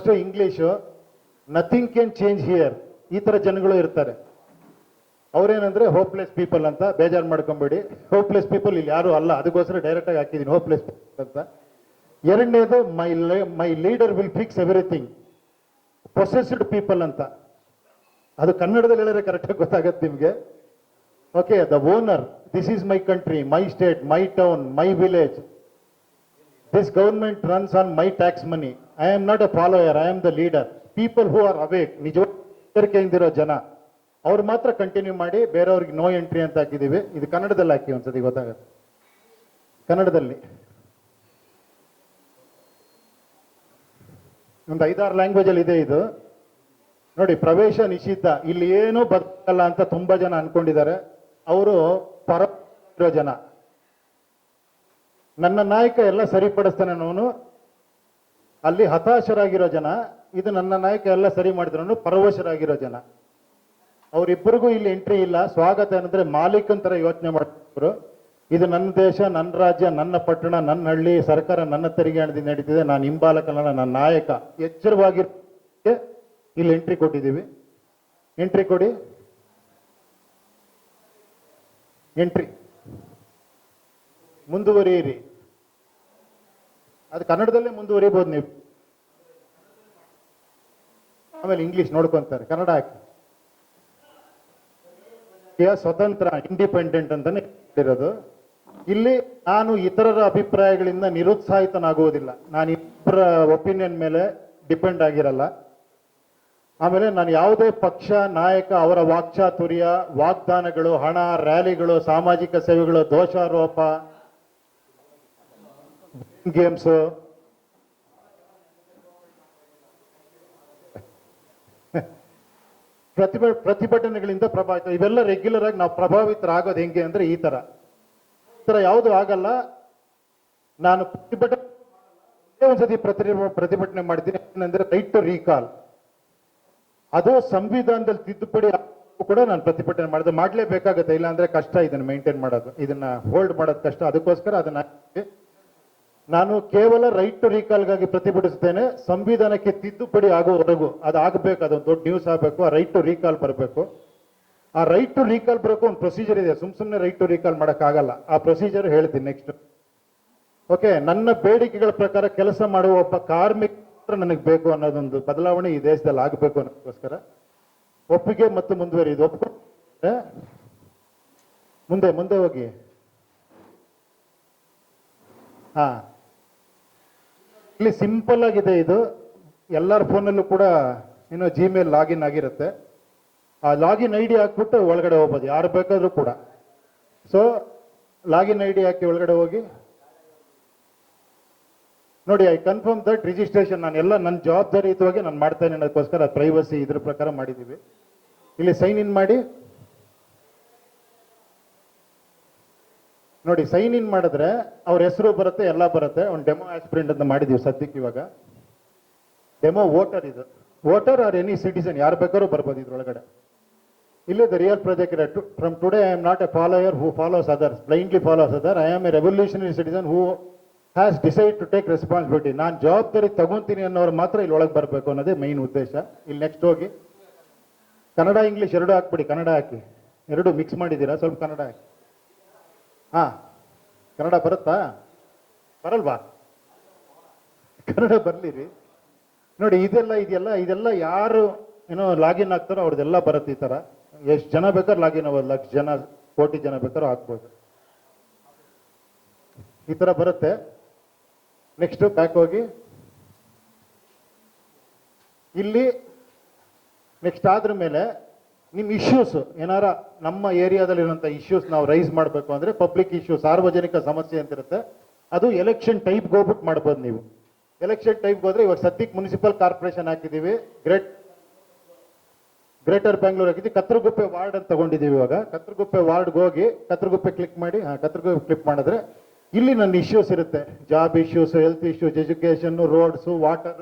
First English, nothing can change here, ಈ ಥರ ಜನಗಳು ಇರ್ತಾರೆ. ಅವ್ರೇನಂದ್ರೆ ಹೋಪ್ಲೆಸ್ ಪೀಪಲ್ ಅಂತ, ಬೇಜಾರು ಮಾಡ್ಕೊಂಬೇಡಿ. ಹೋಪ್ಲೆಸ್ ಪೀಪಲ್ ಇಲ್ಲಿ ಯಾರು ಅಲ್ಲ, ಅದಕ್ಕೋಸ್ಕರ ಡೈರೆಕ್ಟಾಗಿ ಹಾಕಿದ್ದೀನಿ ಹೋಪ್ಲೆಸ್ ಅಂತ. ಎರಡನೇದು my leader will fix everything, possessed people ಅಂತ. ಅದು ಕನ್ನಡದಲ್ಲಿ ಹೇಳಿದ್ರೆ ಕರೆಕ್ಟಾಗಿ ಗೊತ್ತಾಗತ್ತೆ ನಿಮಗೆ. Okay, the owner, this is my country, my state, my town, my village, this government runs on my tax money, I am not a follower, I am the leader. People who are awake, ನಿಜವಾಗಿರೋ ಜನ ಅವ್ರು ಮಾತ್ರ continue ಮಾಡಿ, ಬೇರೆಯವ್ರಿಗೆ no entry ಅಂತ ಹಾಕಿದ್ದೀವಿ. ಇದು ಕನ್ನಡದಲ್ಲಿ ಹಾಕಿ ಒಂದ್ಸತಿ ಗೊತ್ತಾಗುತ್ತೆ. ಕನ್ನಡದಲ್ಲಿ ಒಂದು 5-6 ಲ್ಯಾಂಗ್ವೇಜ್ ಅಲ್ಲಿ ಇದೆ ಇದು ನೋಡಿ. ಪ್ರವೇಶ ನಿಷಿದ್ಧ, ಇಲ್ಲಿ ಏನೂ ಬದುಕಲ್ಲ ಅಂತ ತುಂಬಾ ಜನ ಅನ್ಕೊಂಡಿದ್ದಾರೆ. ಅವರು ಪರ ಇರೋ ಜನ. ನನ್ನ ನಾಯಕ ಎಲ್ಲ ಸರಿಪಡಿಸ್ತಾನೆ ಅನ್ನೋನು ಅಲ್ಲಿ ಹತಾಶರಾಗಿರೋ ಜನ, ಇದು ನನ್ನ ನಾಯಕ ಎಲ್ಲ ಸರಿ ಮಾಡಿದ್ರು ಪರವಶರಾಗಿರೋ ಜನ. ಅವರಿಬ್ಬರಿಗೂ ಇಲ್ಲಿ ಎಂಟ್ರಿ ಇಲ್ಲ. ಸ್ವಾಗತ ಏನಂದ್ರೆ ಮಾಲೀಕನ್ ತರ ಯೋಚನೆ ಮಾಡ್ತಿದ್ರು. ಇದು ನನ್ನ ದೇಶ, ನನ್ನ ರಾಜ್ಯ, ನನ್ನ ಪಟ್ಟಣ, ನನ್ನ ಹಳ್ಳಿ, ಸರ್ಕಾರ ನನ್ನ ತೆರಿಗೆ ಹಣದಿಂದ ನಡೀತಿದೆ, ನಾನು ಹಿಂಬಾಲಕನಲ್ಲ, ನನ್ನ ನಾಯಕ, ಎಚ್ಚರವಾಗಿ ಇಲ್ಲಿ ಎಂಟ್ರಿ ಕೊಟ್ಟಿದ್ದೀವಿ. ಎಂಟ್ರಿ ಕೊಡಿ, ಎಂಟ್ರಿ, ಮುಂದುವರಿಯಿರಿ. ಅದು ಕನ್ನಡದಲ್ಲೇ ಮುಂದುವರಿಬಹುದು ನೀವು. ಆಮೇಲೆ ಇಂಗ್ಲಿಷ್ ನೋಡ್ಕೊಂತಾರೆ, ಕನ್ನಡ ಹಾಕಿ. ಸ್ವತಂತ್ರ, ಇಂಡಿಪೆಂಡೆಂಟ್ ಅಂತಾನೆ ಇರೋದು. ಇಲ್ಲಿ ನಾನು ಇತರರ ಅಭಿಪ್ರಾಯಗಳಿಂದ ನಿರುತ್ಸಾಹಿತನಾಗುವುದಿಲ್ಲ. ನಾನು ಇಬ್ಬರ ಒಪಿನಿಯನ್ ಮೇಲೆ ಡಿಪೆಂಡ್ ಆಗಿರಲ್ಲ. ಆಮೇಲೆ ನಾನು ಯಾವುದೇ ಪಕ್ಷ, ನಾಯಕ, ಅವರ ವಾಕ್ಚಾತುರ್ಯ, ವಾಗ್ದಾನಗಳು, ಹಣ, ರ್ಯಾಲಿಗಳು, ಸಾಮಾಜಿಕ ಸೇವೆಗಳು, ದೋಷಾರೋಪ, ಗೇಮ್ಸ್, ಪ್ರತಿಭಟನೆಗಳಿಂದ ಪ್ರಭಾವಿತ, ಇವೆಲ್ಲ ರೆಗ್ಯುಲರ್ ಆಗಿ ನಾವು ಪ್ರಭಾವಿತರಾಗೋದು ಹೆಂಗೆ ಅಂದ್ರೆ ಈ ತರ ಯಾವುದು ಆಗಲ್ಲ. ನಾನು ಒಂದ್ಸತಿ ಪ್ರತಿಭಟನೆ ಮಾಡಿದ್ದೀನಿ. ಏನಂದ್ರೆ ರೈಟ್ ಟು ರೀಕಾಲ್, ಅದು ಸಂವಿಧಾನದಲ್ಲಿ ತಿದ್ದುಪಡಿ ಕೂಡ ನಾನು ಪ್ರತಿಭಟನೆ ಮಾಡಿದೆ. ಮಾಡ್ಲೇಬೇಕಾಗತ್ತೆ, ಇಲ್ಲ ಅಂದ್ರೆ ಕಷ್ಟ ಇದನ್ನ ಮೇಂಟೈನ್ ಮಾಡೋದು, ಇದನ್ನ ಹೋಲ್ಡ್ ಮಾಡೋದು ಕಷ್ಟ. ಅದಕ್ಕೋಸ್ಕರ ಅದನ್ನ ನಾನು ಕೇವಲ ರೈಟ್ ಟು ರೀಕಾಲ್ಗಾಗಿ ಪ್ರತಿಭಟಿಸ್ತೇನೆ. ಸಂವಿಧಾನಕ್ಕೆ ತಿದ್ದುಪಡಿ ಆಗುವವರೆಗೂ ಅದು ಆಗಬೇಕು, ಅದೊಂದು ದೊಡ್ಡ ನ್ಯೂಸ್ ಆಗಬೇಕು. ಆ ರೈಟ್ ಟು ರೀಕಾಲ್ ಬರಬೇಕು. ಆ ರೈಟ್ ಟು ರೀಕಾಲ್ ಬರೋಕು ಒಂದು ಪ್ರೊಸೀಜರ್ ಇದೆ. ಸುಮ್ಮನೆ ರೈಟ್ ಟು ರೀಕಾಲ್ ಮಾಡೋಕ್ಕಾಗಲ್ಲ. ಆ ಪ್ರೊಸೀಜರ್ ಹೇಳ್ತೀನಿ ನೆಕ್ಸ್ಟ್. ಓಕೆ, ನನ್ನ ಬೇಡಿಕೆಗಳ ಪ್ರಕಾರ ಕೆಲಸ ಮಾಡುವ ಒಬ್ಬ ಕಾರ್ಮಿಕ ನನಗೆ ಬೇಕು ಅನ್ನೋದೊಂದು ಬದಲಾವಣೆ ಈ ದೇಶದಲ್ಲಿ ಆಗಬೇಕು ಅನ್ನೋದಕ್ಕೋಸ್ಕರ ಒಪ್ಪಿಗೆ ಮತ್ತು ಮುಂದುವರಿಯುವುದು. ಒಪ್ಪಿಗೆ ಮುಂದೆ ಹೋಗಿ. ಹಾ, ಇಲ್ಲಿ ಸಿಂಪಲ್ ಆಗಿದೆ. ಇದು ಎಲ್ಲರ ಫೋನಲ್ಲೂ ಕೂಡ ಏನೋ ಜಿಮೇಲ್ ಲಾಗಿನ್ ಆಗಿರುತ್ತೆ. ಆ ಲಾಗಿನ್ ಐ ಡಿ ಹಾಕ್ಬಿಟ್ಟು ಒಳಗಡೆ ಹೋಗ್ಬೋದು, ಯಾರು ಬೇಕಾದ್ರೂ ಕೂಡ. ಸೊ ಲಾಗಿನ್ ಐ ಡಿ ಹಾಕಿ ಒಳಗಡೆ ಹೋಗಿ ನೋಡಿ. ಐ ಕನ್ಫರ್ಮ್ ದಟ್ ರಿಜಿಸ್ಟ್ರೇಷನ್ ನಾನು ಎಲ್ಲ ನನ್ನ ಜವಾಬ್ದಾರಿಯುತವಾಗಿ ನಾನು ಮಾಡ್ತೇನೆ ಅನ್ನೋದಕ್ಕೋಸ್ಕರ ಪ್ರೈವಸಿ ಇದ್ರ ಪ್ರಕಾರ ಮಾಡಿದ್ದೀವಿ. ಇಲ್ಲಿ ಸೈನ್ ಇನ್ ಮಾಡಿ ನೋಡಿ. ಸೈನ್ ಇನ್ ಮಾಡಿದ್ರೆ ಅವ್ರ ಹೆಸರು ಬರುತ್ತೆ, ಎಲ್ಲ ಬರುತ್ತೆ. ಒಂದು ಡೆಮೋ ಆಸ್ಪಿರೆಂಟ್ ಅಂತ ಮಾಡಿದೀವಿ ಸದ್ಯಕ್ಕೆ. ಇವಾಗ ಡೆಮೋ ವೋಟರ್, ಇದು ವೋಟರ್ ಆರ್ ಎನಿ ಸಿಟಿಸನ್, ಯಾರು ಬೇಕಾದ್ರೂ ಬರ್ಬೋದು ಇದ್ರೊಳಗಡೆ. ಇಲ್ಲಿ the real project from today I am not a follower who follows others, blindly follows other. I am a revolutionary citizen who has decide to take responsibility. ನಾನು ಜವಾಬ್ದಾರಿ ತಗೊಂತೀನಿ ಅನ್ನೋರು ಮಾತ್ರ ಇಲ್ಲಿ ಒಳಗೆ ಬರಬೇಕು ಅನ್ನೋದೇ ಮೈನ್ ಉದ್ದೇಶ. ಇಲ್ಲಿ ನೆಕ್ಸ್ಟ್ ಹೋಗಿ ಕನ್ನಡ ಇಂಗ್ಲೀಷ್ ಎರಡು ಹಾಕ್ಬಿಡಿ. ಕನ್ನಡ ಹಾಕಿ, ಎರಡು ಮಿಕ್ಸ್ ಮಾಡಿದ್ದೀರಾ, ಸ್ವಲ್ಪ ಕನ್ನಡ ಹಾಕಿ. ಹಾ, ಕನ್ನಡ ಬರುತ್ತಾ? ಬರಲ್ವಾ? ಕನ್ನಡ ಬರ್ಲಿರಿ. ನೋಡಿ, ಇದೆಲ್ಲ ಯಾರು ಏನೋ ಲಾಗಿನ್ ಆಗ್ತಾರೋ ಅವ್ರದ್ದೆಲ್ಲ ಬರುತ್ತೆ. ಈ ತರ ಎಷ್ಟು ಜನ ಬೇಕಾದ್ರೂ ಲಾಗಿನ್ ಆಗೋದು, ಲಕ್ಷ ಜನ, ಕೋಟಿ ಜನ ಬೇಕಾದ್ರೂ ಹಾಕ್ಬೋದು. ಈ ತರ ಬರುತ್ತೆ. ನೆಕ್ಸ್ಟ್ ಬ್ಯಾಕ್ ಹೋಗಿ. ಇಲ್ಲಿ ನೆಕ್ಸ್ಟ್ ಆದ್ರ ಮೇಲೆ ನಿಮ್ಮ ಇಶ್ಯೂಸ್ ಏನಾರ ನಮ್ಮ ಏರಿಯಾದಲ್ಲಿರುವಂಥ ಇಶ್ಯೂಸ್ ನಾವು ರೈಸ್ ಮಾಡಬೇಕು ಅಂದ್ರೆ ಪಬ್ಲಿಕ್ ಇಶ್ಯೂ, ಸಾರ್ವಜನಿಕ ಸಮಸ್ಯೆ ಅಂತಿರುತ್ತೆ. ಅದು ಎಲೆಕ್ಷನ್ ಟೈಪ್ಗೆ ಹೋಗ್ಬಿಟ್ಟು ಮಾಡ್ಬೋದು ನೀವು. ಎಲೆಕ್ಷನ್ ಟೈಪ್ಗೆ ಹೋದ್ರೆ ಇವಾಗ ಸದ್ಯಕ್ಕೆ ಮುನ್ಸಿಪಲ್ ಕಾರ್ಪೊರೇಷನ್ ಹಾಕಿದ್ದೀವಿ, ಗ್ರೇಟರ್ ಬ್ಯಾಂಗ್ಳೂರ್ ಹಾಕಿದ್ದೀವಿ. ಕತ್ರಗುಪ್ಪೆ ವಾರ್ಡ್ ಅಂತ ತಗೊಂಡಿದ್ದೀವಿ. ಇವಾಗ ಕತ್ರಗುಪ್ಪೆ ವಾರ್ಡ್ಗೆ ಹೋಗಿ ಕತ್ರಗುಪ್ಪೆ ಕ್ಲಿಕ್ ಮಾಡಿ. ಕತ್ರಗುಪ್ಪೆ ಕ್ಲಿಕ್ ಮಾಡಿದ್ರೆ ಇಲ್ಲಿ ನನ್ನ ಇಶ್ಯೂಸ್ ಇರುತ್ತೆ. Job issues, health issues, education, roads, water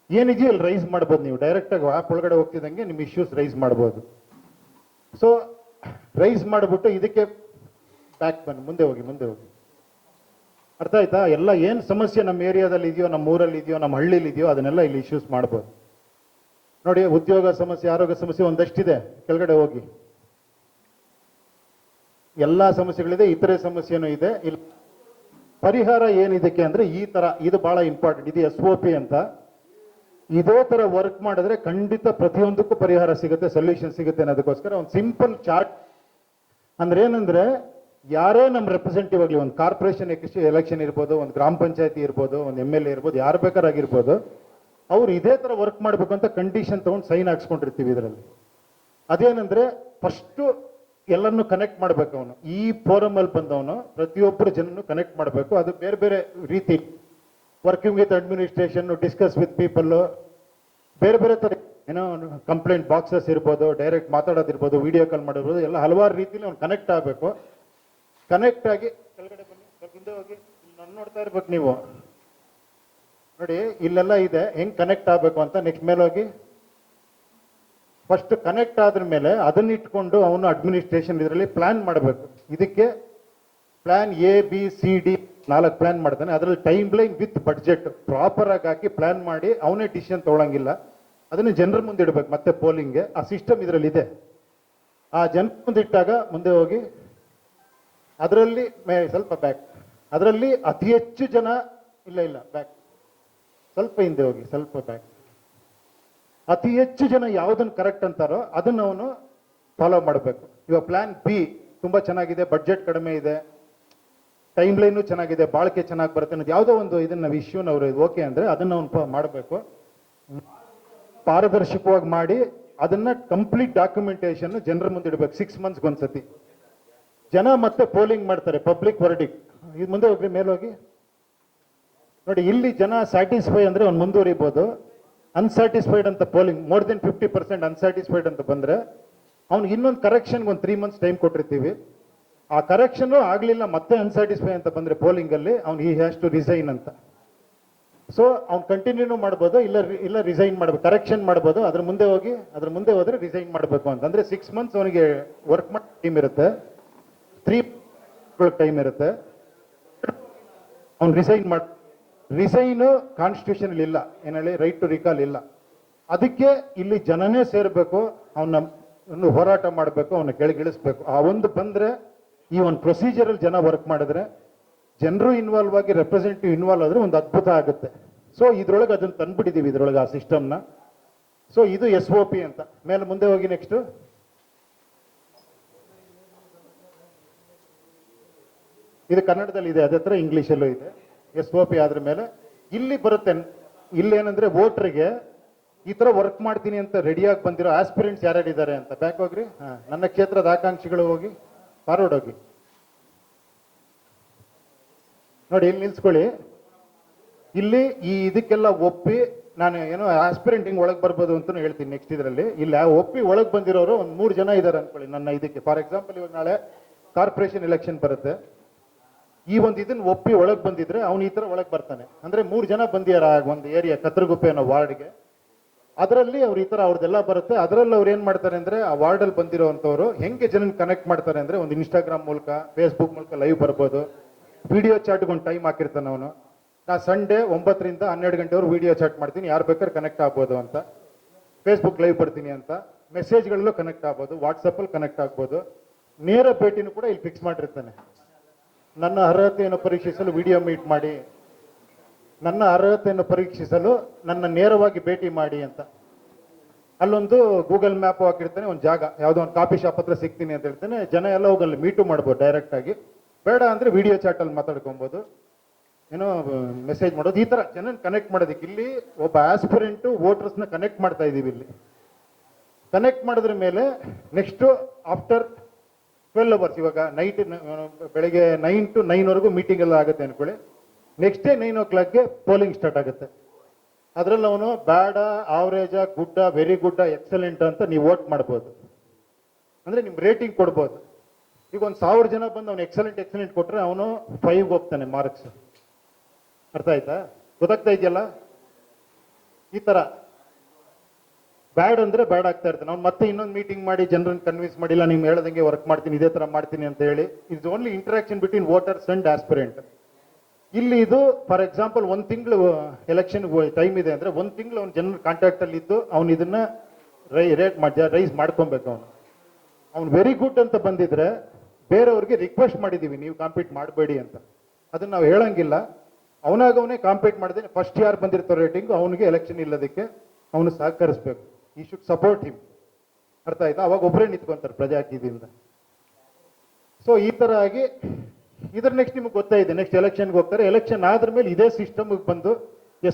ಏನಿದೆಯೋ ಅಲ್ಲಿ ರೈಸ್ ಮಾಡ್ಬೋದು. ನೀವು ಡೈರೆಕ್ಟಾಗಿ ಆ್ಯಪ್ ಒಳಗಡೆ ಹೋಗ್ತಿದ್ದಂಗೆ ನಿಮ್ಮ ಇಶ್ಯೂಸ್ ರೈಸ್ ಮಾಡ್ಬೋದು. ಸೊ ರೈಸ್ ಮಾಡಿಬಿಟ್ಟು ಇದಕ್ಕೆ ಬ್ಯಾಕ್ ಬನ್ನಿ, ಮುಂದೆ ಹೋಗಿ. ಅರ್ಥ ಆಯ್ತಾ? ಎಲ್ಲ ಏನು ಸಮಸ್ಯೆ ನಮ್ಮ ಏರಿಯಾದಲ್ಲಿ ಇದೆಯೋ, ನಮ್ಮ ಊರಲ್ಲಿ ಇದೆಯೋ, ನಮ್ಮ ಹಳ್ಳಿಲಿ ಇದೆಯೋ, ಅದನ್ನೆಲ್ಲ ಇಲ್ಲಿ ಇಶ್ಯೂಸ್ ಮಾಡ್ಬೋದು. ನೋಡಿ, ಉದ್ಯೋಗ ಸಮಸ್ಯೆ, ಆರೋಗ್ಯ ಸಮಸ್ಯೆ ಒಂದಷ್ಟಿದೆ, ಕೆಳಗಡೆ ಹೋಗಿ ಎಲ್ಲ ಸಮಸ್ಯೆಗಳಿದೆ, ಇತರೆ ಸಮಸ್ಯೆನೂ ಇದೆ. ಇಲ್ಲಿ ಪರಿಹಾರ ಏನಿದಕ್ಕೆ ಅಂದ್ರೆ ಈ ತರ, ಇದು ಬಹಳ ಇಂಪಾರ್ಟೆಂಟ್. ಇದು SOP ಅಂತ. ಇದೇ ತರ ವರ್ಕ್ ಮಾಡಿದ್ರೆ ಖಂಡಿತ ಪ್ರತಿಯೊಂದಕ್ಕೂ ಪರಿಹಾರ ಸಿಗುತ್ತೆ, ಸೊಲ್ಯೂಷನ್ ಸಿಗುತ್ತೆ ಅನ್ನೋದಕ್ಕೋಸ್ಕರ ಒಂದು ಸಿಂಪಲ್ ಚಾರ್ಟ್. ಅಂದ್ರೆ ಏನಂದ್ರೆ, ಯಾರೇ ನಮ್ಮ ರೆಪ್ರೆಸೆಂಟೇಟಿವ್ ಆಗಲಿ, ಒಂದು ಕಾರ್ಪೊರೇಷನ್ ಎಲೆಕ್ಷನ್ ಇರ್ಬೋದು, ಒಂದು ಗ್ರಾಮ ಪಂಚಾಯತಿ ಇರ್ಬೋದು, ಒಂದು MLA ಇರ್ಬೋದು, ಯಾರು ಬೇಕಾರಾಗಿರ್ಬೋದು, ಅವ್ರು ಇದೇ ತರ ವರ್ಕ್ ಮಾಡ್ಬೇಕು ಅಂತ ಕಂಡೀಷನ್ ತಗೊಂಡು ಸೈನ್ ಹಾಕ್ಸ್ಕೊಂಡಿರ್ತೀವಿ ಇದರಲ್ಲಿ. ಅದೇನಂದ್ರೆ, ಫಸ್ಟ್ ಎಲ್ಲರನ್ನು ಕನೆಕ್ಟ್ ಮಾಡ್ಬೇಕು. ಅವನು ಈ ಫೋರಮ್ ಅಲ್ಲಿ ಬಂದವನು ಪ್ರತಿಯೊಬ್ಬರು ಜನನು ಕನೆಕ್ಟ್ ಮಾಡಬೇಕು. ಅದು ಬೇರೆ ಬೇರೆ ರೀತಿ, working with administration, discuss with people, ಬೇರೆ ಬೇರೆ ತರ, ಏನೋ ಕಂಪ್ಲೇಂಟ್ ಬಾಕ್ಸಸ್ ಇರ್ಬೋದು, ಡೈರೆಕ್ಟ್ ಮಾತಾಡೋದಿರ್ಬೋದು, ವಿಡಿಯೋ ಕಾಲ್ ಮಾಡಿರ್ಬೋದು, ಎಲ್ಲ ಹಲವಾರು ರೀತಿಯಲ್ಲಿ ಅವ್ನು ಕನೆಕ್ಟ್ ಆಗಬೇಕು. ಕನೆಕ್ಟ್ ಆಗಿ ಕೆಳಗಡೆ ಬನ್ನಿ, ಹಿಂದೆ ಹೋಗಿ, ನಾನು ನೋಡ್ತಾ ಇರ್ಬೇಕು ನೀವು. ನೋಡಿ, ಇಲ್ಲೆಲ್ಲ ಇದೆ ಹೆಂಗ್ ಕನೆಕ್ಟ್ ಆಗಬೇಕು ಅಂತ. ನೆಕ್ಸ್ಟ್ ಮೇಲೆ ಹೋಗಿ. ಫಸ್ಟ್ ಕನೆಕ್ಟ್ ಆದ್ರ ಮೇಲೆ ಅದನ್ನ ಇಟ್ಕೊಂಡು ಅವನು ಅಡ್ಮಿನಿಸ್ಟ್ರೇಷನ್ ಇದರಲ್ಲಿ ಪ್ಲಾನ್ ಮಾಡಬೇಕು. ಇದಕ್ಕೆ ಪ್ಲಾನ್ ABCD 4 ಪ್ಲಾನ್ ಮಾಡ್ತಾನೆ. ಅದರಲ್ಲಿ time line with budget proper ಆಗಿ ಹಾಕಿ ಪ್ಲಾನ್ ಮಾಡಿ ಅವನೇ ಡಿಸಿಷನ್ ತಗೊಳಂಗಿಲ್ಲ. ಅದನ್ನ ಜನರ ಮುಂದೆ ಇಡಬೇಕು. ಮತ್ತೆ ಪೋಲಿಂಗ್ಗೆ ಆ ಸಿಸ್ಟಮ್ ಇದರಲ್ಲಿ ಇದೆ. ಆ ಜನರ ಮುಂದೆ ಇಟ್ಟಾಗ ಮುಂದೆ ಹೋಗಿ, ಅದರಲ್ಲಿ ಸ್ವಲ್ಪ ಬ್ಯಾಕ್, ಅದರಲ್ಲಿ ಅತಿ ಹೆಚ್ಚು ಜನ, ಇಲ್ಲ ಬ್ಯಾಕ್, ಸ್ವಲ್ಪ ಹಿಂದೆ ಹೋಗಿ, ಸ್ವಲ್ಪ ಬ್ಯಾಕ್. ಅತಿ ಹೆಚ್ಚು ಜನ ಯಾವುದನ್ನು ಕರೆಕ್ಟ್ ಅಂತಾರೋ ಅದನ್ನ ಅವನು ಫಾಲೋ ಮಾಡಬೇಕು. ಇವಾಗ ಪ್ಲಾನ್ B ತುಂಬಾ ಚೆನ್ನಾಗಿದೆ, ಬಡ್ಜೆಟ್ ಕಡಿಮೆ ಇದೆ, ಟೈಮ್ ಲೈನು ಚೆನ್ನಾಗಿದೆ, ಬಾಳಿಕೆ ಚೆನ್ನಾಗಿ ಬರುತ್ತೆ ಅನ್ನೋದು ಯಾವುದೋ ಒಂದು ಇದನ್ನ ಇಶ್ಯೂನ ಅವರು ಓಕೆ ಅಂದ್ರೆ ಅದನ್ನ ಅವನು ಮಾಡಬೇಕು. ಪಾರದರ್ಶಕವಾಗಿ ಮಾಡಿ ಅದನ್ನ ಕಂಪ್ಲೀಟ್ ಡಾಕ್ಯುಮೆಂಟೇಶನ್ ಜನರ ಮುಂದೆ ಇಡಬೇಕು. 6 ಮಂತ್ಸ್ಗೆ ಒಂದ್ಸತಿ ಜನ ಮತ್ತೆ ಪೋಲಿಂಗ್ ಮಾಡ್ತಾರೆ, ಪಬ್ಲಿಕ್ ವರ್ಡಿಕ್ಟ್. ಇದು ಮುಂದೆ ಹೋಗ್ರಿ, ಮೇಲೆ ಹೋಗಿ ನೋಡಿ. ಇಲ್ಲಿ ಜನ ಸ್ಯಾಟಿಸ್ಫೈ ಅಂದ್ರೆ ಅವ್ನು ಮುಂದುವರಿಬಹುದು. ಅನ್ಸ್ಯಾಟಿಸ್ಫೈಡ್ ಅಂತ ಪೋಲಿಂಗ್ ಮೋರ್ ದೆನ್ 50% ಅನ್ಸ್ಯಾಟಿಸ್ಫೈಡ್ ಅಂತ ಬಂದ್ರೆ ಅವ್ನಿಗೆ ಇನ್ನೊಂದು ಕರೆಕ್ಷನ್ಗೆ ಒಂದು 3 ಮಂತ್ಸ್ ಟೈಮ್ ಕೊಟ್ಟಿರ್ತೀವಿ. ಆ ಕರೆಕ್ಷನ್ ಆಗ್ಲಿಲ್ಲ, ಮತ್ತೆ ಅನ್ಸ್ಯಾಟಿಸ್ಫೈ ಅಂತ ಬಂದ್ರೆ ಪೋಲಿಂಗ್ ಅಲ್ಲಿ ಅವ್ನು ಹಿ ಹ್ಯಾಸ್ ಟು ರಿಸೈನ್ ಅಂತ. ಸೊ ಅವ್ನು ಕಂಟಿನ್ಯೂ ಮಾಡ್ಬೋದು, ಇಲ್ಲ ರಿಸೈನ್ ಮಾಡ್ಬೇಕು, ಕರೆಕ್ಷನ್ ಮಾಡ್ಬೋದು. ಅದ್ರ ಮುಂದೆ ಹೋದ್ರೆ ರಿಸೈನ್ ಮಾಡಬೇಕು ಅಂತ. ಅಂದ್ರೆ 6 ಮಂತ್ಸ್ ಅವನಿಗೆ ವರ್ಕ್ ಮಾಡಿ ಟೈಮ್ ಇರುತ್ತೆ, 3 ಟೈಮ್ ಇರುತ್ತೆ. ಅವ್ನು ರಿಸೈನ್ ಕಾನ್ಸ್ಟಿಟ್ಯೂಷನ್ ಇಲ್ಲ, ಏನೇಳಿ ರೈಟ್ ಟು ರಿಕಾಲ್ ಇಲ್ಲ. ಅದಕ್ಕೆ ಇಲ್ಲಿ ಜನನೇ ಸೇರ್ಬೇಕು, ಅವನ್ನ ಹೋರಾಟ ಮಾಡಬೇಕು, ಅವನ್ನ ಕೆಳಗಿಳಿಸ್ಬೇಕು. ಆ ಒಂದು ಬಂದ್ರೆ, ಈ ಒಂದು ಪ್ರೊಸೀಜರ್ ಅಲ್ಲಿ ಜನ ವರ್ಕ್ ಮಾಡಿದ್ರೆ, ಜನರು ಇನ್ವಾಲ್ವ್ ಆಗಿ, ರೆಪ್ರೆಸೆಂಟೇಟಿವ್ ಇನ್ವಾಲ್ವ್ ಆದ್ರೆ ಒಂದು ಅದ್ಭುತ ಆಗುತ್ತೆ. ಸೊ ಇದ್ರೊಳಗೆ ಅದನ್ನ ತಂದ್ಬಿಟ್ಟಿದೀವಿ, ಇದ್ರೊಳಗೆ ಆ ಸಿಸ್ಟಮ್ನ. ಸೊ ಇದು SOP ಅಂತ. ಮೇಲೆ ಮುಂದೆ ಹೋಗಿ. ನೆಕ್ಸ್ಟ್ ಇದು ಕನ್ನಡದಲ್ಲಿ ಇದೆ, ಅದೇ ತರ ಇಂಗ್ಲಿಷಲ್ಲೂ ಇದೆ. SOP ಆದ್ರ ಮೇಲೆ ಇಲ್ಲಿ ಬರುತ್ತೆ. ಇಲ್ಲೇನಂದ್ರೆ ವೋಟರ್ಗೆ ಈ ತರ ವರ್ಕ್ ಮಾಡ್ತೀನಿ ಅಂತ ರೆಡಿಯಾಗಿ ಬಂದಿರೋ ಆಸ್ಪಿರೆಂಟ್ಸ್ ಯಾರ್ಯಾರಿದ್ದಾರೆ ಅಂತ. ಬ್ಯಾಕ್ ಹೋಗ್ರಿ. ನನ್ನ ಕ್ಷೇತ್ರದ ಆಕಾಂಕ್ಷಿಗಳು ಹೋಗಿ, ಫಾರ್ವರ್ಡ್ ಹೋಗಿ ನೋಡಿ. ಇಲ್ಲಿ ನಿಲ್ಸ್ಕೊಳ್ಳಿ. ಇಲ್ಲಿ ಈ ಇದಕ್ಕೆಲ್ಲ ಒಪ್ಪಿ ನಾನು ಏನೋ ಆಸ್ಪಿರೆಂಟ್ ಹಿಂಗ್ ಒಳಗೆ ಬರ್ಬೋದು ಅಂತ ಹೇಳ್ತೀನಿ ನೆಕ್ಸ್ಟ್ ಇದರಲ್ಲಿ. ಇಲ್ಲ ಒಪ್ಪಿ ಒಳಗೆ ಬಂದಿರೋರು ಒಂದು 3 ಜನ ಇದ್ದಾರೆ ಅನ್ಕೊಳ್ಳಿ ನನ್ನ ಇದಕ್ಕೆ. ಫಾರ್ ಎಕ್ಸಾಂಪಲ್, ಇವಾಗ ನಾಳೆ ಕಾರ್ಪೊರೇಷನ್ ಎಲೆಕ್ಷನ್ ಬರುತ್ತೆ. ಈ ಒಂದು ಇದನ್ನ ಒಪ್ಪಿ ಒಳಗೆ ಬಂದಿದ್ರೆ ಅವ್ನು ಈ ತರ ಒಳಗೆ ಬರ್ತಾನೆ. ಅಂದ್ರೆ 3 ಜನ ಬಂದಿಯಾರ ಒಂದು ಏರಿಯಾ, ಕತ್ರಗುಪ್ಪೆ ಅನ್ನೋ ವಾರ್ಡ್ಗೆ. ಅದರಲ್ಲಿ ಅವ್ರು ಈ ತರ ಅವ್ರದ್ದೆಲ್ಲ ಬರುತ್ತೆ. ಅದರಲ್ಲಿ ಅವ್ರು ಏನ್ ಮಾಡ್ತಾರೆ ಅಂದ್ರೆ, ಆ ವಾರ್ಡಲ್ಲಿ ಬಂದಿರೋಂಥವ್ರು ಹೆಂಗೆ ಜನ ಕನೆಕ್ಟ್ ಮಾಡ್ತಾರೆ ಅಂದ್ರೆ, ಒಂದು ಇನ್ಸ್ಟಾಗ್ರಾಮ್ ಮೂಲಕ, ಫೇಸ್ಬುಕ್ ಮೂಲಕ ಲೈವ್ ಬರ್ಬೋದು. ವಿಡಿಯೋ ಚಾಟ್ಗೆ ಒಂದು ಟೈಮ್ ಹಾಕಿರ್ತಾನೆ ಅವನು. ನಾ ಸಂಡೇ 9 ರಿಂದ 12 ಗಂಟೆವರೆಗೂ ವಿಡಿಯೋ ಚಾಟ್ ಮಾಡ್ತೀನಿ, ಯಾರು ಬೇಕಾದ್ರೆ ಕನೆಕ್ಟ್ ಆಗ್ಬೋದು ಅಂತ. ಫೇಸ್ಬುಕ್ ಲೈವ್ ಬರ್ತೀನಿ ಅಂತ. ಮೆಸೇಜ್ಗಳಲ್ಲೂ ಕನೆಕ್ಟ್ ಆಗ್ಬೋದು, ವಾಟ್ಸಪ್ಪಲ್ಲಿ ಕನೆಕ್ಟ್ ಆಗ್ಬೋದು. ನೇರ ಭೇಟಿನೂ ಕೂಡ ಇಲ್ಲಿ ಫಿಕ್ಸ್ ಮಾಡಿರ್ತಾನೆ. ನನ್ನ ಅರ್ಹತೆಯನ್ನು ಪರೀಕ್ಷಿಸಲು ವಿಡಿಯೋ ಮೀಟ್ ಮಾಡಿ, ನನ್ನ ಅರ್ಹತೆಯನ್ನು ಪರೀಕ್ಷಿಸಲು ನನ್ನ ನೇರವಾಗಿ ಭೇಟಿ ಮಾಡಿ ಅಂತ. ಅಲ್ಲೊಂದು ಗೂಗಲ್ ಮ್ಯಾಪ್ ಹಾಕಿರ್ತಾನೆ, ಒಂದು ಜಾಗ, ಯಾವುದೋ ಒಂದು ಕಾಫಿ ಶಾಪ್ ಹತ್ರ ಸಿಗ್ತೀನಿ ಅಂತ ಹೇಳ್ತಾನೆ. ಜನ ಎಲ್ಲ ಹೋಗಲ್ಲಿ ಮೀಟು ಮಾಡ್ಬೋದು ಡೈರೆಕ್ಟ್ ಆಗಿ. ಬೇಡ ಅಂದ್ರೆ ವಿಡಿಯೋ ಚಾಟಲ್ಲಿ ಮಾತಾಡ್ಕೊಬೋದು, ಏನೋ ಮೆಸೇಜ್ ಮಾಡೋದು. ಈ ತರ ಜನ ಕನೆಕ್ಟ್ ಮಾಡೋದಕ್ಕೆ ಇಲ್ಲಿ ಒಬ್ಬ ಆಸ್ಪಿರೆಂಟು ವೋಟರ್ಸ್ನ ಕನೆಕ್ಟ್ ಮಾಡ್ತಾ ಇದೀವಿ. ಇಲ್ಲಿ ಕನೆಕ್ಟ್ ಮಾಡಿದ್ರ ಮೇಲೆ ನೆಕ್ಸ್ಟ್ ಆಫ್ಟರ್ 12 ಅವರ್ಸ್, ಇವಾಗ ನೈಟ್ ಬೆಳಗ್ಗೆ 9 to 9 ವರೆಗೂ ಮೀಟಿಂಗ್ ಎಲ್ಲ ಆಗುತ್ತೆ ಅನ್ಕೊಳ್ಳಿ. ನೆಕ್ಸ್ಟ್ ಡೇ 9 o'clockಗೆ ಪೋಲಿಂಗ್ ಸ್ಟಾರ್ಟ್ ಆಗುತ್ತೆ. ಅದ್ರಲ್ಲಿ ಅವನು ಬ್ಯಾಡ, ಆವರೇಜ, ಗುಡ್ಡ, ವೆರಿ ಗುಡ್ಡ, ಎಕ್ಸಲೆಂಟ್ ಅಂತ ನೀವು ವೋಟ್ ಮಾಡ್ಬೋದು. ಅಂದ್ರೆ ನಿಮ್ ರೇಟಿಂಗ್ ಕೊಡ್ಬೋದು. ಈಗ ಒಂದು 1000 ಜನ ಬಂದು ಅವ್ನು ಎಕ್ಸಲೆಂಟ್ ಕೊಟ್ರೆ ಅವನು 5 ಹೋಗ್ತಾನೆ ಮಾರ್ಕ್ಸ್. ಅರ್ಥ ಆಯ್ತಾ? ಗೊತ್ತಾಗ್ತಾ ಇದೆಯಲ್ಲ? ಈ ತರ ಬ್ಯಾಡ್ ಅಂದ್ರೆ ಬ್ಯಾಡ್ ಆಗ್ತಾ ಇರ್ತಾನೆ. ಅವ್ನು ಮತ್ತೆ ಇನ್ನೊಂದು ಮೀಟಿಂಗ್ ಮಾಡಿ ಜನರನ್ನು ಕನ್ವಿನ್ಸ್ ಮಾಡಿಲ್ಲ, ನಿಮ್ಗೆ ಹೇಳ್ದಂಗೆ ವರ್ಕ್ ಮಾಡ್ತೀನಿ, ಇದೇ ತರ ಮಾಡ್ತೀನಿ ಅಂತ ಹೇಳಿ. It's only interaction between voters and aspirant. ಇಲ್ಲಿ ಇದು ಫಾರ್ ಎಕ್ಸಾಂಪಲ್ ಒಂದು ತಿಂಗಳು ಎಲೆಕ್ಷನ್ ಟೈಮ್ ಇದೆ ಅಂದ್ರೆ ಒಂದು ತಿಂಗಳು ಅವ್ನ ಜನರ ಕಾಂಟ್ಯಾಕ್ಟ್ ಅಲ್ಲಿ ಇದ್ದು ಅವ್ನು ಇದನ್ನ ರೈಸ್ ಮಾಡ್ಕೊಬೇಕು. ಅವ್ನು ವೆರಿ ಗುಡ್ ಅಂತ ಬಂದಿದ್ರೆ ಬೇರೆಯವ್ರಿಗೆ ರಿಕ್ವೆಸ್ಟ್ ಮಾಡಿದೀವಿ ನೀವು ಕಾಂಪೀಟ್ ಮಾಡಬೇಡಿ ಅಂತ. ಅದನ್ನ ನಾವು ಹೇಳಂಗಿಲ್ಲ. ಅವನೇ ಕಾಂಪೀಟ್ ಮಾಡಿದ್ರೆ ಫಸ್ಟ್ ಯಾರು ಬಂದಿರ್ತಾರೆ ರೇಟಿಂಗ್ ಅವನಿಗೆ ಎಲೆಕ್ಷನ್ ಇಲ್ಲದಕ್ಕೆ ಅವನು ಸಹಕರಿಸಬೇಕು. ಈ ಶುಡ್ ಸಪೋರ್ಟ್ ಹಿಮ್. ಅರ್ಥ ಆಯ್ತಾ? ಅವಾಗ ಒಬ್ಬರೇ ನಿಂತ್ಕೊಂತಾರೆ ಪ್ರಜಾಕೀಯದಿಂದ. ಸೊ ಈ ತರ ಆಗಿ ಇದ್ರ ನೆಕ್ಸ್ಟ್ ನಿಮ್ಗೆ ಗೊತ್ತಾಯಿದೆ, ನೆಕ್ಸ್ಟ್ ಎಲೆಕ್ಷನ್ಗೆ ಹೋಗ್ತಾರೆ. ಎಲೆಕ್ಷನ್ ಆದ್ರ ಮೇಲೆ ಇದೇ ಸಿಸ್ಟಮ್ಗೆ ಬಂದು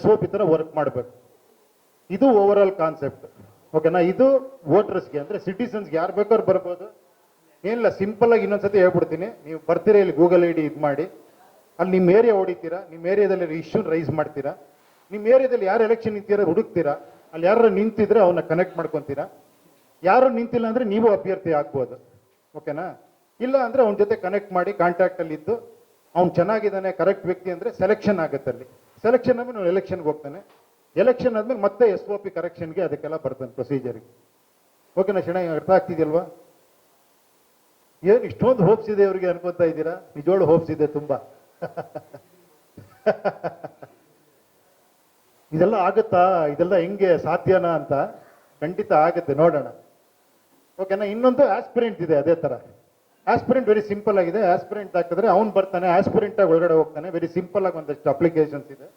SOP ತರ ವರ್ಕ್ ಮಾಡಬೇಕು. ಇದು ಓವರ್ ಆಲ್ ಕಾನ್ಸೆಪ್ಟ್. ಓಕೆನಾ? ಇದು ವೋಟರ್ಸ್ಗೆ ಅಂದ್ರೆ ಸಿಟಿಸನ್ಸ್ಗೆ ಯಾರು ಬೇಕಾದ್ರೂ ಬರ್ಬೋದು. ಏನಿಲ್ಲ, ಸಿಂಪಲ್ ಆಗಿ ಇನ್ನೊಂದ್ಸತಿ ಹೇಳ್ಬಿಡ್ತೀನಿ. ನೀವು ಬರ್ತೀರಾ, ಇಲ್ಲಿ ಗೂಗಲ್ ID ಇದು ಮಾಡಿ, ಅಲ್ಲಿ ನಿಮ್ಮ ಏರಿಯಾ ಹೊಡಿತೀರಾ, ನಿಮ್ಮ ಏರಿಯಾದಲ್ಲಿ ಇಶ್ಯೂ ರೈಸ್ ಮಾಡ್ತೀರಾ, ನಿಮ್ಮ ಏರಿಯಾದಲ್ಲಿ ಯಾರು ಎಲೆಕ್ಷನ್ ನಿಂತೀರಾ ಹುಡುಕ್ತೀರಾ, ಅಲ್ಲಿ ಯಾರು ನಿಂತಿದ್ರೆ ಅವನ್ನ ಕನೆಕ್ಟ್ ಮಾಡ್ಕೊತೀರಾ. ಯಾರು ನಿಂತಿಲ್ಲ ಅಂದ್ರೆ ನೀವು ಅಭ್ಯರ್ಥಿ ಆಗ್ಬೋದು. ಓಕೆನಾ? ಇಲ್ಲ ಅಂದ್ರೆ ಅವನ ಜೊತೆ ಕನೆಕ್ಟ್ ಮಾಡಿ ಕಾಂಟ್ಯಾಕ್ಟ್ ಅಲ್ಲಿ ಇದ್ದು ಅವ್ನು ಚೆನ್ನಾಗಿದ್ದಾನೆ ಕರೆಕ್ಟ್ ವ್ಯಕ್ತಿ ಅಂದ್ರೆ ಸೆಲೆಕ್ಷನ್ ಆಗುತ್ತೆ. ಅಲ್ಲಿ ಸೆಲೆಕ್ಷನ್ ಆದ್ಮೇಲೆ ನಾವು ಎಲೆಕ್ಷನ್ಗೆ ಹೋಗ್ತಾನೆ. ಎಲೆಕ್ಷನ್ ಆದ್ಮೇಲೆ ಮತ್ತೆ SOP ಕರೆಕ್ಷನ್ಗೆ ಅದಕ್ಕೆಲ್ಲ ಬರ್ತಾನೆ ಪ್ರೊಸೀಜರ್ಗೆ. ಓಕೆನಾ? ಚೆನ್ನಾಗಿ ಅರ್ಥ ಆಗ್ತಿದೆಯಲ್ವಾ? ಏನ್ ಇಷ್ಟೊಂದು ಹೋಪ್ಸ್ ಇದೆ ಅವ್ರಿಗೆ ಅನ್ಕೋತಾ ಇದ್ದೀರಾ? ನಿಜೋಳು ಹೋಪ್ಸ್ ಇದೆ ತುಂಬಾ. ಇದೆಲ್ಲ ಆಗುತ್ತಾ? ಇದೆಲ್ಲ ಹೆಂಗೆ ಸಾಧ್ಯನಾ ಅಂತ ಖಂಡಿತ ಆಗುತ್ತೆ, ನೋಡೋಣ. ಓಕೆನಾ? ಇನ್ನೊಂದು ಆಸ್ಪಿರೆಂಟ್ ಇದೆ ಅದೇ ತರ. ಆಸ್ಪಿರೆಂಟ್ ವೆರಿ ಸಿಂಪಲ್ ಆಗಿದೆ. ಆಸ್ಪಿರೆಂಟ್ ಹಾಕಿದ್ರೆ ಅವ್ನು ಬರ್ತಾನೆ, ಆಸ್ಪಿರೆಂಟ್ ಆಗಿ ಒಳಗಡೆ ಹೋಗ್ತಾನೆ. ವೆರಿ ಸಿಂಪಲ್ ಆಗಿ ಒಂದಷ್ಟು ಅಪ್ಲಿಕೇಶನ್ಸ್ ಇದೆ.